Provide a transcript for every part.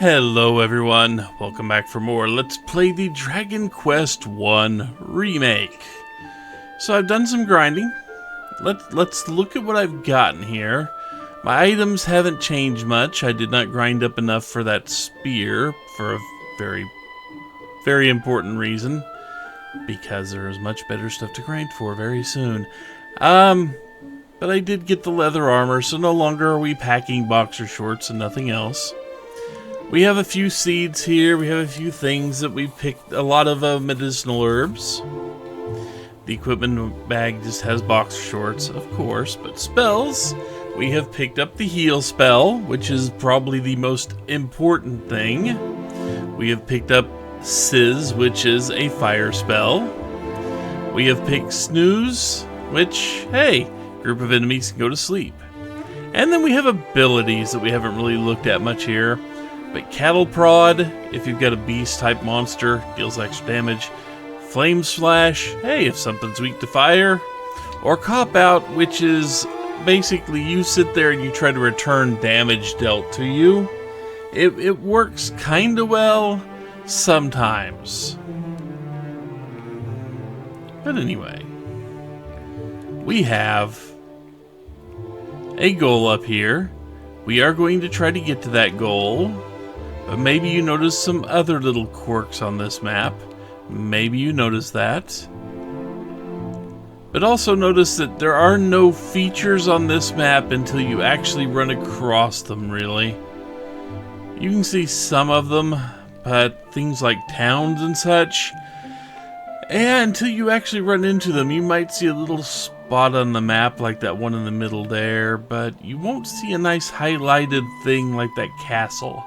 Hello everyone, welcome back for more Let's Play the Dragon Quest I Remake. So I've done some grinding. Let's look at what I've gotten here. My items haven't changed much. I did not grind up enough for that spear for a very, very important reason. Because there is much better stuff to grind for very soon. But I did get the leather armor, so no longer are we packing boxer shorts and nothing else. We have a few seeds here, we have a few things that we picked, a lot of medicinal herbs. The equipment bag just has boxer shorts, of course, but spells, we have picked up the heal spell, which is probably the most important thing. We have picked up Sizz, which is a fire spell. We have picked Snooze, which, hey, group of enemies can go to sleep. And then we have abilities that we haven't really looked at much here. But Cattle Prod, if you've got a beast type monster, deals extra damage. Flame Slash, hey, if something's weak to fire. Or Cop Out, which is basically you sit there and you try to return damage dealt to you. It works kinda well sometimes. But anyway, we have a goal up here. We are going to try to get to that goal. But maybe you notice some other little quirks on this map. Maybe you notice that. But also notice that there are no features on this map until you actually run across them, really. You can see some of them, but things like towns and such. And until you actually run into them, you might see a little spot on the map like that one in the middle there, but you won't see a nice highlighted thing like that castle.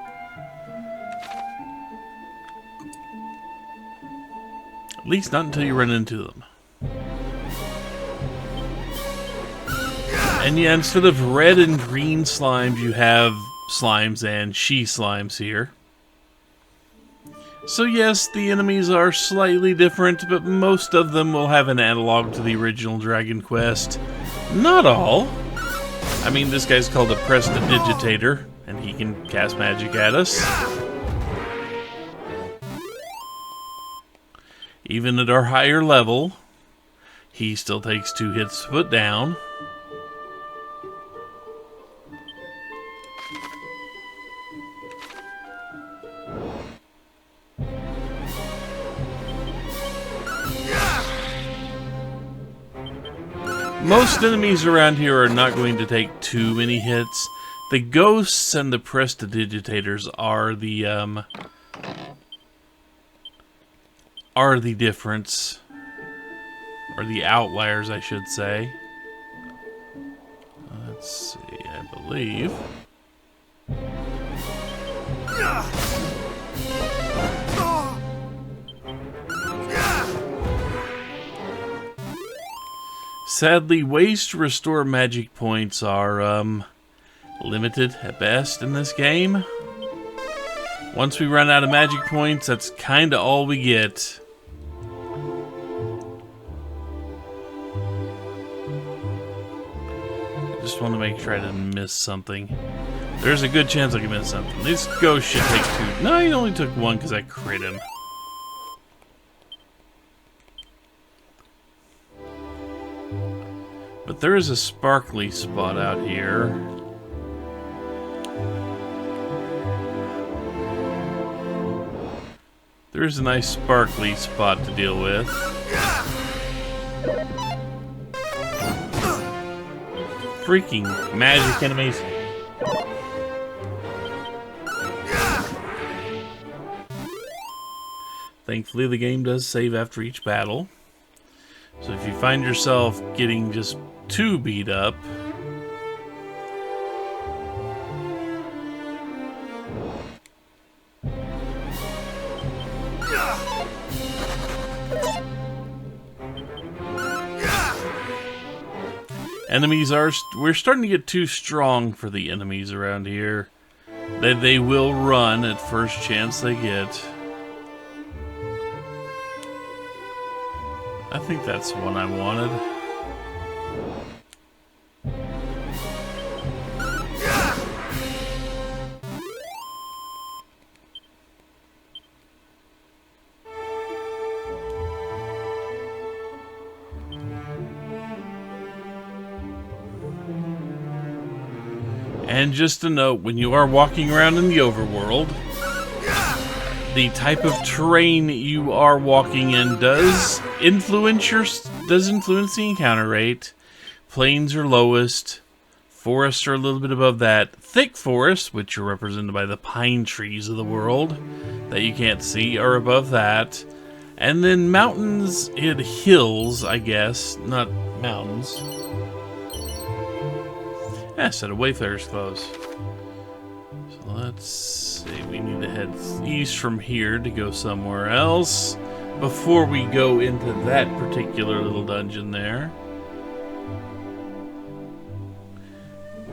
At least not until you run into them. And yeah, instead of red and green slimes, you have slimes and she-slimes here. So yes, the enemies are slightly different, but most of them will have an analog to the original Dragon Quest. Not all. I mean, this guy's called a Prestidigitator, and he can cast magic at us. Even at our higher level, he still takes 2 hits to put down. Most enemies around here are not going to take too many hits. The ghosts and the Prestidigitators are the difference, or the outliers, I should say. Let's see, I believe. Sadly, ways to restore magic points are limited at best in this game. Once we run out of magic points, that's kinda all we get. Just want to make sure I didn't miss something. There's a good chance I can miss something. This ghost should take 2. No, he only took 1 because I crit him. But there is a sparkly spot out here. There's a nice sparkly spot to deal with. Freaking magic enemies. Thankfully, the game does save after each battle. So if you find yourself getting just too beat up, enemies are... we're starting to get too strong for the enemies around here. They will run at first chance they get. I think that's the one I wanted. And just a note, when you are walking around in the overworld, the type of terrain you are walking in does influence the encounter rate. Plains are lowest, forests are a little bit above that. Thick forests, which are represented by the pine trees of the world that you can't see, are above that. And then mountains and hills, I guess, not mountains. Yeah, set of Wayfarer's clothes. So let's see, we need to head east from here to go somewhere else before we go into that particular little dungeon there.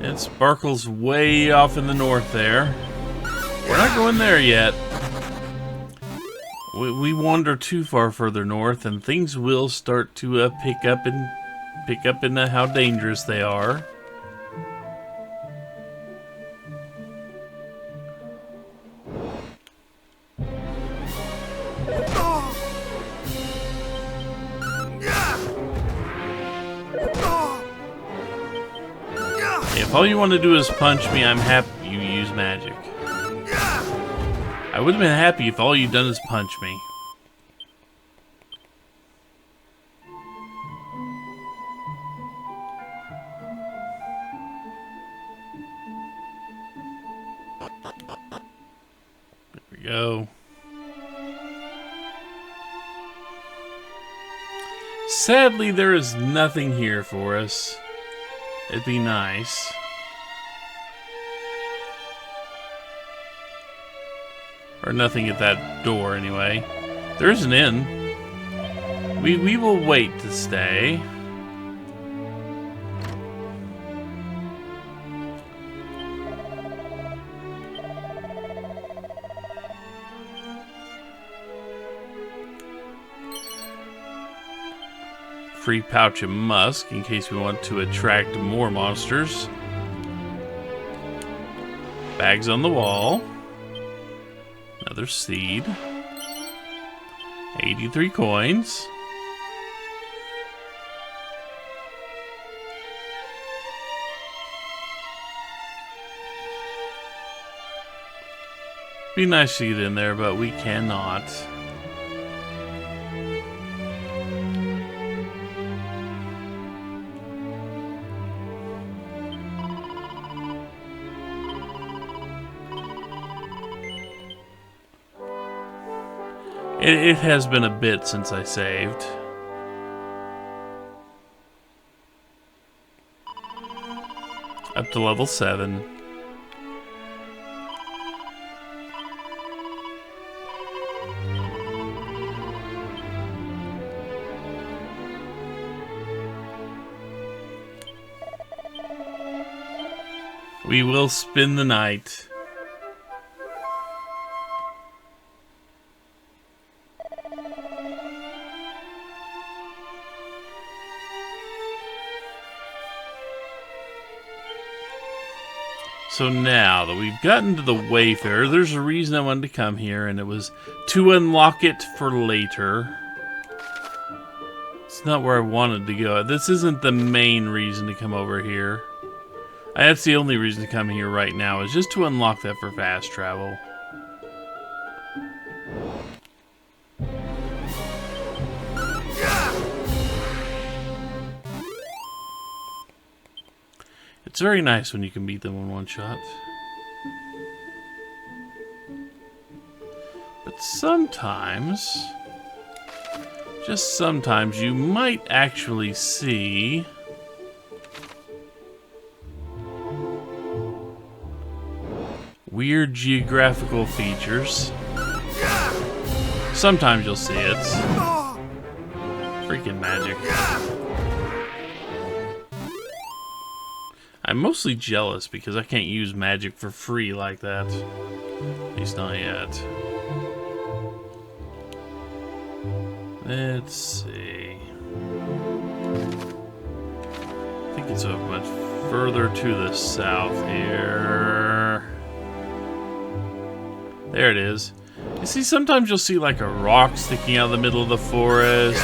And Sparkle's way off in the north there. We're not going there yet. We wander too far further north, and things will start to pick up in how dangerous they are. If all you want to do is punch me, I'm happy you use magic. I would have been happy if all you'd done is punch me. There we go. Sadly, there is nothing here for us. It'd be nice. Or nothing at that door, anyway. There is an inn. We will wait to stay. Free pouch of musk in case we want to attract more monsters. Bags on the wall. Another seed. 83 coins. Be nice to get in there, but we cannot. It has been a bit since I saved. Up to level 7. We will spend the night. So now that we've gotten to the Wayfarer, there's a reason I wanted to come here, and it was to unlock it for later. It's not where I wanted to go. This isn't the main reason to come over here. That's the only reason to come here right now, is just to unlock that for fast travel. It's very nice when you can beat them in one shot. But sometimes, just sometimes, you might actually see weird geographical features. Sometimes you'll see it. Freaking magic. I'm mostly jealous because I can't use magic for free like that. At least not yet. Let's see. I think it's much further to the south here. There it is. You see, sometimes you'll see like a rock sticking out of the middle of the forest.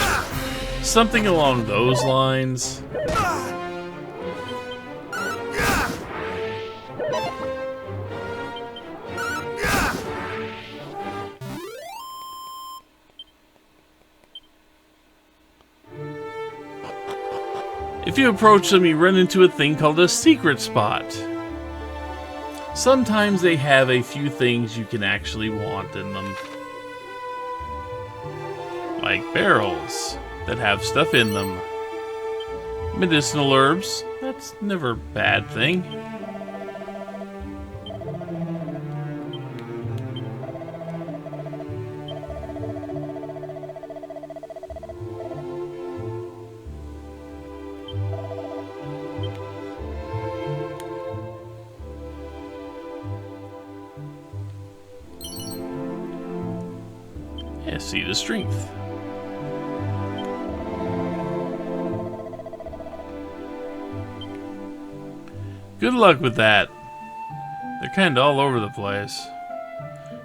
Something along those lines. After you approach them, you run into a thing called a secret spot. Sometimes they have a few things you can actually want in them. Like barrels that have stuff in them. Medicinal herbs, that's never a bad thing. Seed of strength. Good luck with that. They're kind of all over the place.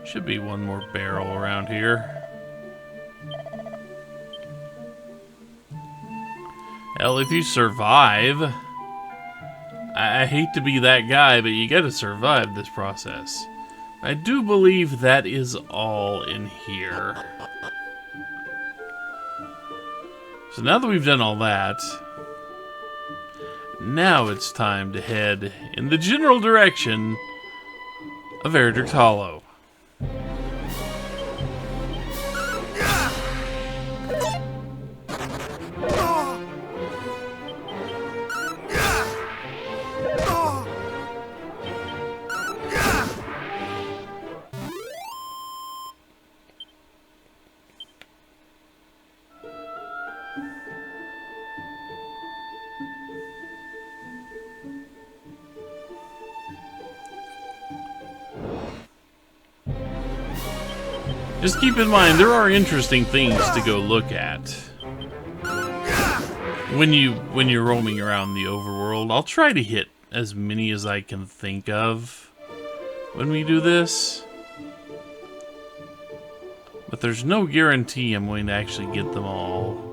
Should be one more barrel around here. Hell, if you survive... I hate to be that guy, but you gotta survive this process. I do believe that is all in here. So now that we've done all that, now it's time to head in the general direction of Erdrick Hollow. Just keep in mind, there are interesting things to go look at when you're roaming around the overworld. I'll try to hit as many as I can think of when we do this, but there's no guarantee I'm going to actually get them all.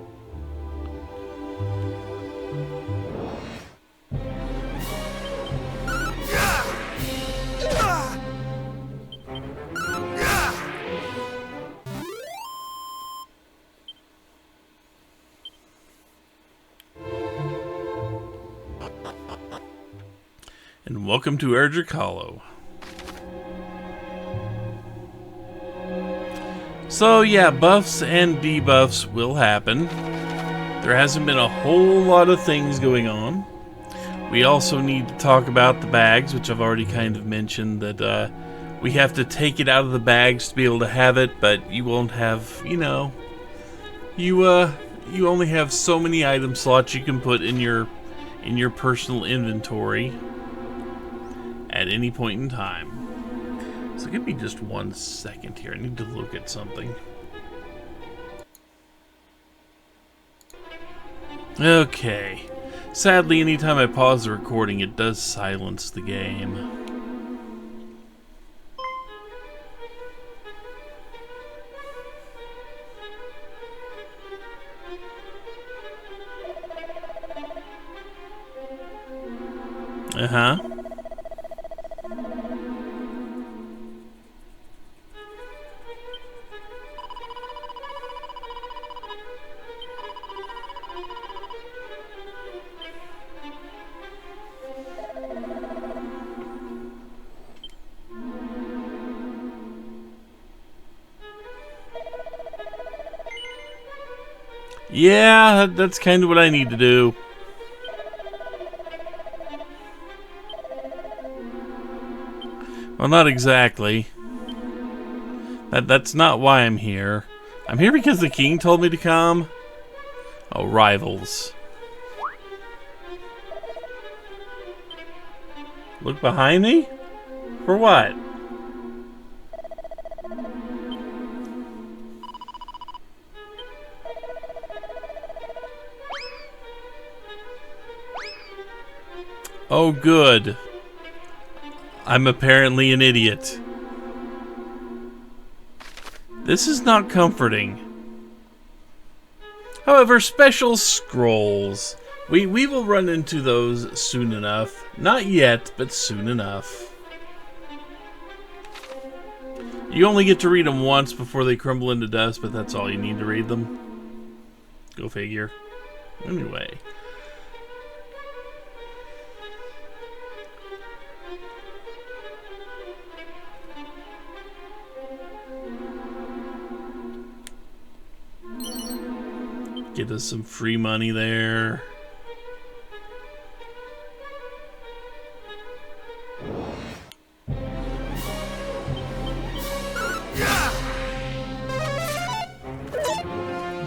And welcome to Erdrick Hollow. So yeah, buffs and debuffs will happen. There hasn't been a whole lot of things going on. We also need to talk about the bags, which I've already kind of mentioned, that we have to take it out of the bags to be able to have it, but you won't have, you know, you only have so many item slots you can put in your personal inventory at any point in time. So give me just 1 second here. I need to look at something. Okay. Sadly, anytime I pause the recording, it does silence the game. Uh-huh. Yeah, that's kind of what I need to do. Well, not exactly. That's not why I'm here. I'm here because the king told me to come. Oh, rivals. Look behind me? For what? Oh, good. I'm apparently an idiot. This is not comforting. However, special scrolls. We will run into those soon enough. Not yet, but soon enough. You only get to read them once before they crumble into dust, but that's all you need to read them. Go figure. Anyway. Get us some free money there.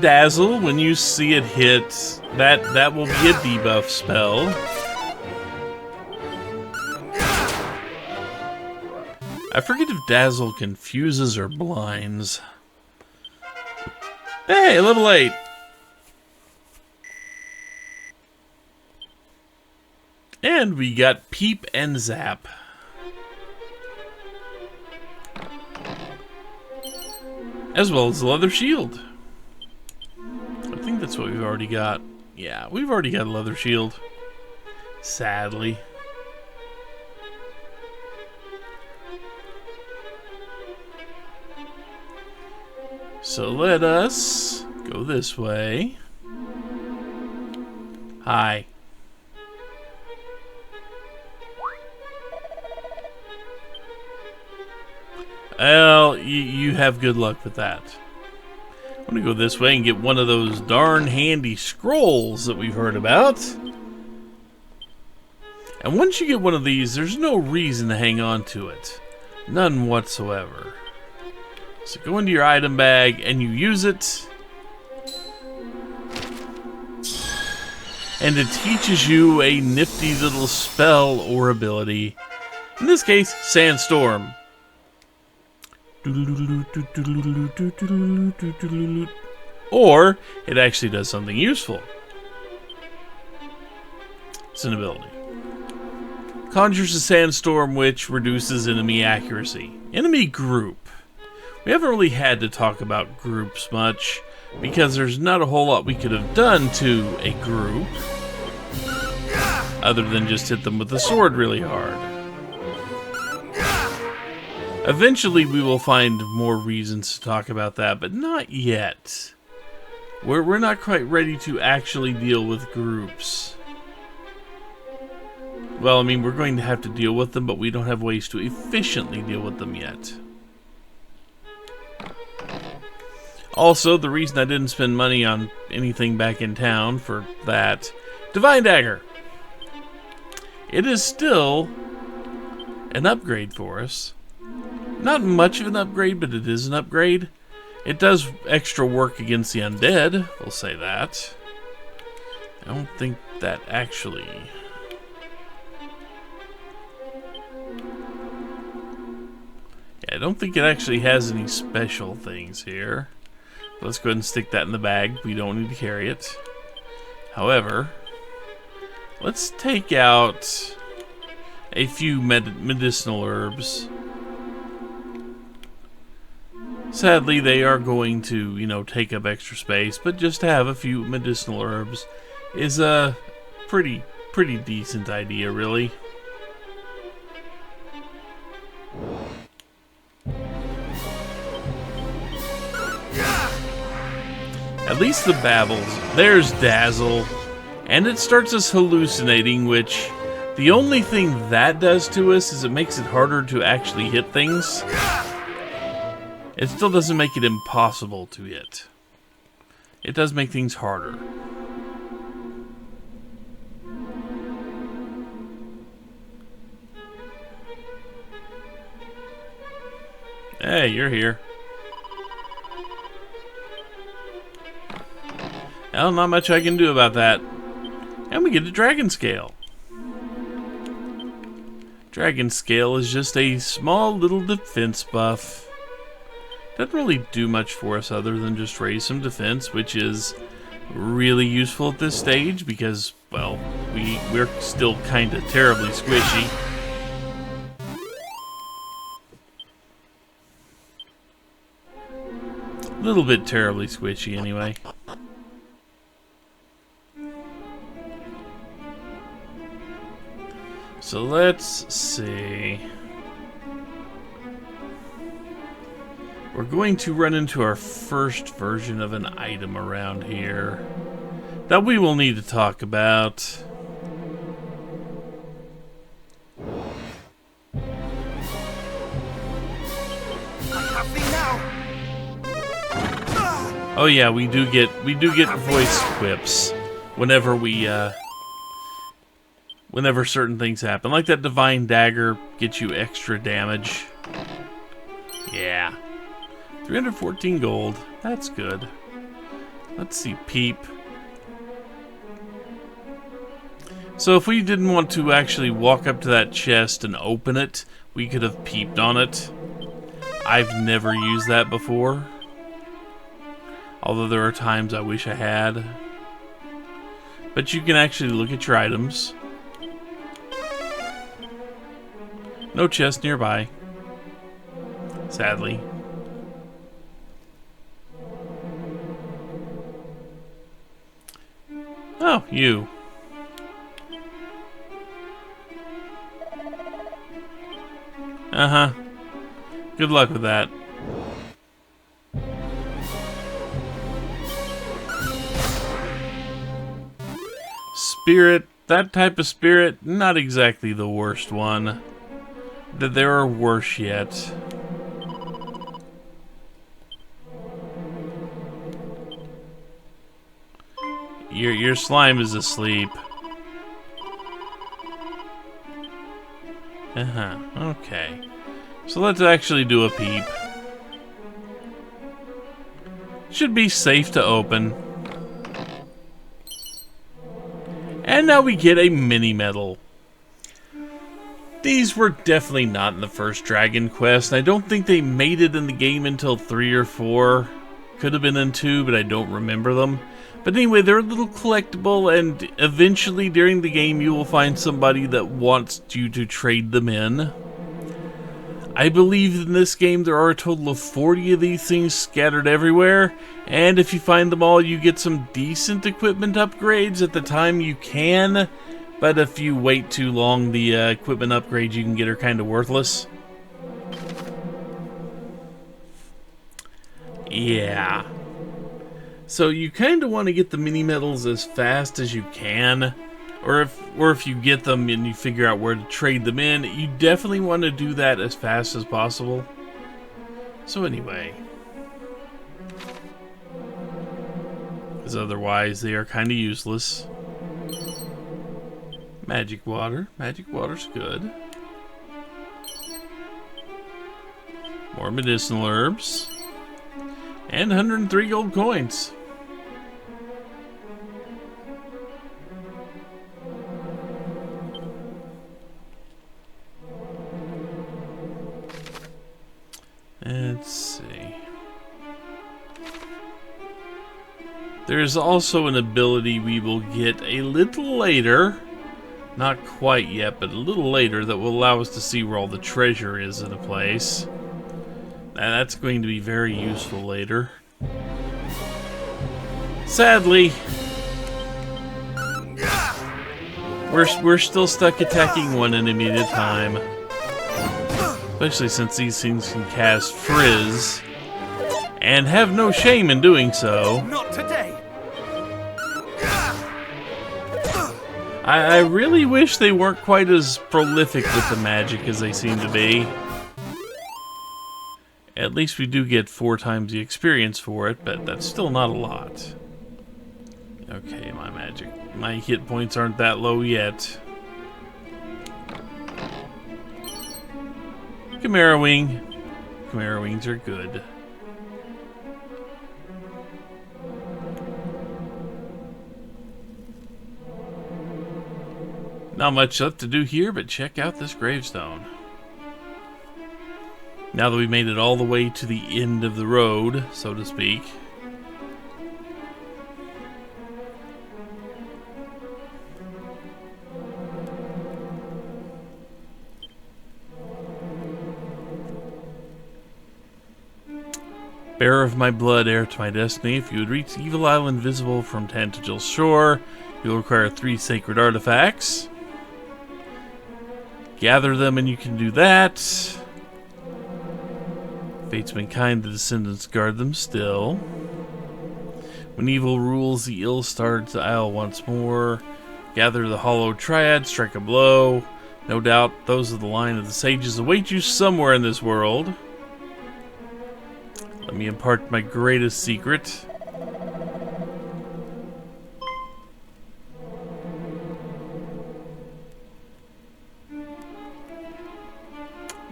Dazzle, when you see it hit, that will be a debuff spell. I forget if Dazzle confuses or blinds. Hey, level 8. And we got Peep and Zap. As well as the leather shield. I think that's what we've already got. Yeah, we've already got a leather shield. Sadly. So let us go this way. Hi. Well, you have good luck with that. I'm gonna go this way and get one of those darn handy scrolls that we've heard about. And once you get one of these, there's no reason to hang on to it. None whatsoever. So go into your item bag and you use it. And it teaches you a nifty little spell or ability. In this case, Sandstorm. Or it actually does something useful. It's an ability. Conjures a sandstorm which reduces enemy accuracy. Enemy group. We haven't really had to talk about groups much because there's not a whole lot we could have done to a group other than just hit them with the sword really hard. Eventually we will find more reasons to talk about that, but not yet. We're not quite ready to actually deal with groups. Well, I mean, we're going to have to deal with them, but we don't have ways to efficiently deal with them yet. Also, the reason I didn't spend money on anything back in town for that, Divine Dagger. It is still an upgrade for us. Not much of an upgrade, but it is an upgrade. It does extra work against the undead, we'll say that. I don't think that actually... I don't think it actually has any special things here. Let's go ahead and stick that in the bag. We don't need to carry it. However, let's take out a few medicinal herbs. Sadly, they are going to, you know, take up extra space, but just to have a few medicinal herbs is a pretty decent idea, really. At least the babbles. There's Dazzle. And it starts us hallucinating, which the only thing that does to us is it makes it harder to actually hit things. It still doesn't make it impossible to hit. It does make things harder. Hey, you're here. Well, not much I can do about that. And we get a Dragon Scale. Dragon Scale is just a small little defense buff. Doesn't really do much for us other than just raise some defense, which is really useful at this stage because, well, we're still kind of terribly squishy. A little bit terribly squishy anyway. So let's see. We're going to run into our first version of an item around here that we will need to talk about. I have thee now. Oh yeah, we do get voice quips whenever we whenever certain things happen. Like that divine dagger gets you extra damage. Yeah. 314 gold. That's good. Let's see, peep. So if we didn't want to actually walk up to that chest and open it, we could have peeped on it. I've never used that before. Although there are times I wish I had. But you can actually look at your items. No chest nearby. Sadly. Oh, you. Uh-huh. Good luck with that. Spirit, that type of spirit, not exactly the worst one. There are worse yet. Your slime is asleep. Uh-huh, okay. So let's actually do a peep. Should be safe to open. And now we get a mini medal. These were definitely not in the first Dragon Quest, and I don't think they made it in the game until 3 or 4. Could have been in 2, but I don't remember them. But anyway, they're a little collectible, and eventually during the game you will find somebody that wants you to trade them in. I believe in this game there are a total of 40 of these things scattered everywhere, and if you find them all you get some decent equipment upgrades at the time you can, but if you wait too long the equipment upgrades you can get are kind of worthless. Yeah. So you kind of want to get the mini medals as fast as you can, or if you get them and you figure out where to trade them in, you definitely want to do that as fast as possible. So anyway, because otherwise they are kind of useless. Magic water. Magic water's good. More medicinal herbs. And 103 gold coins. Let's see. There's also an ability we will get a little later. Not quite yet, but a little later, that will allow us to see where all the treasure is in a place. And that's going to be very useful later. Sadly, we're still stuck attacking one enemy at a time. Especially since these things can cast Frizz, and have no shame in doing so. Not today. I really wish they weren't quite as prolific with the magic as they seem to be. At least we do get 4 times the experience for it, but that's still not a lot. Okay, my hit points aren't that low yet. Chimera Wing. Chimera Wings are good. Not much left to do here, but check out this gravestone. Now that we made it all the way to the end of the road, so to speak. Bearer of my blood, heir to my destiny, if you would reach Evil Island visible from Tantagel's shore, you'll require 3 sacred artifacts. Gather them and you can do that. Fate's been kind, the descendants guard them still. When evil rules, the ill starts the isle once more. Gather the hollow triad, strike a blow. No doubt, those of the line of the sages await you somewhere in this world. Let me impart my greatest secret.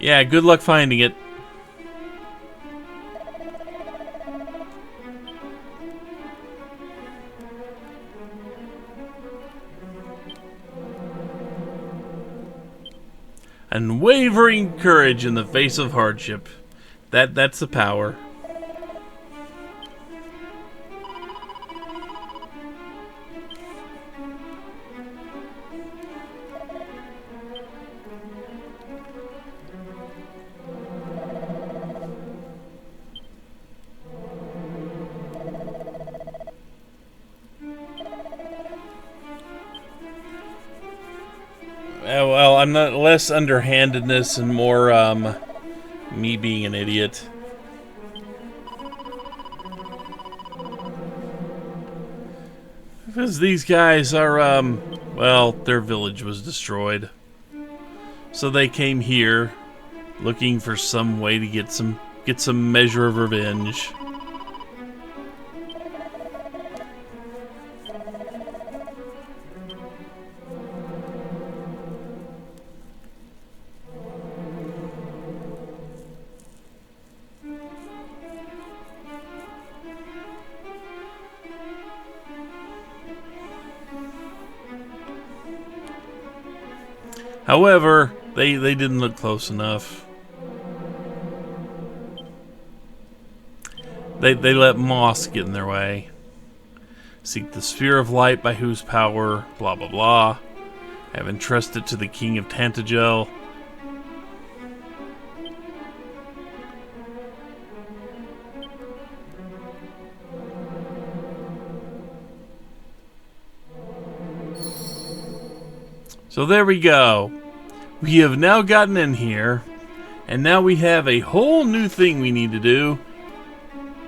Yeah, good luck finding it. Unwavering courage in the face of hardship. That's the power. Well, I'm not less underhandedness and more me being an idiot. Because these guys are well, their village was destroyed. So they came here looking for some way to get some measure of revenge. However, they didn't look close enough. They let moss get in their way. Seek the sphere of light by whose power, blah blah blah. Have entrusted to the king of Tantagel. So there we go. We have now gotten in here, and now we have a whole new thing we need to do.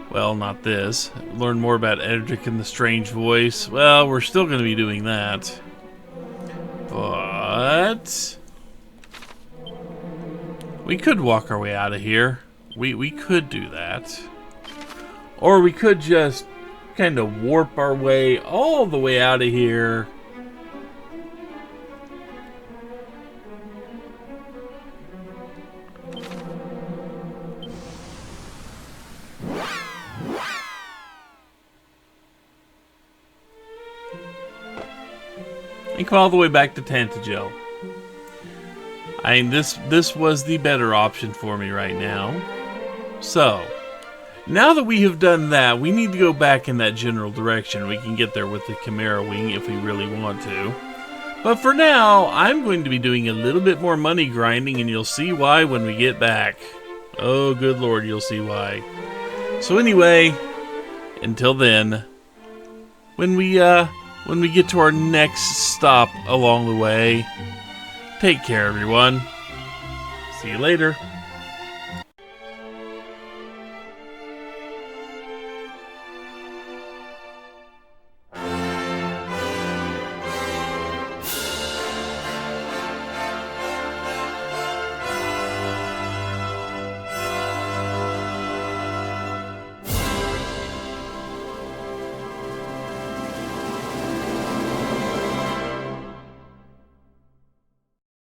Well, not this. Learn more about Erdrick and the strange voice. Well, we're still going to be doing that. But we could walk our way out of here. We could do that. Or we could just kind of warp our way all the way out of here. And come all the way back to Tantagel. I mean, this was the better option for me right now. So, now that we have done that, we need to go back in that general direction. We can get there with the Chimera Wing if we really want to. But for now, I'm going to be doing a little bit more money grinding, and you'll see why when we get back. Oh, good lord, you'll see why. So anyway, until then, when we get to our next stop along the way, take care, everyone. See you later.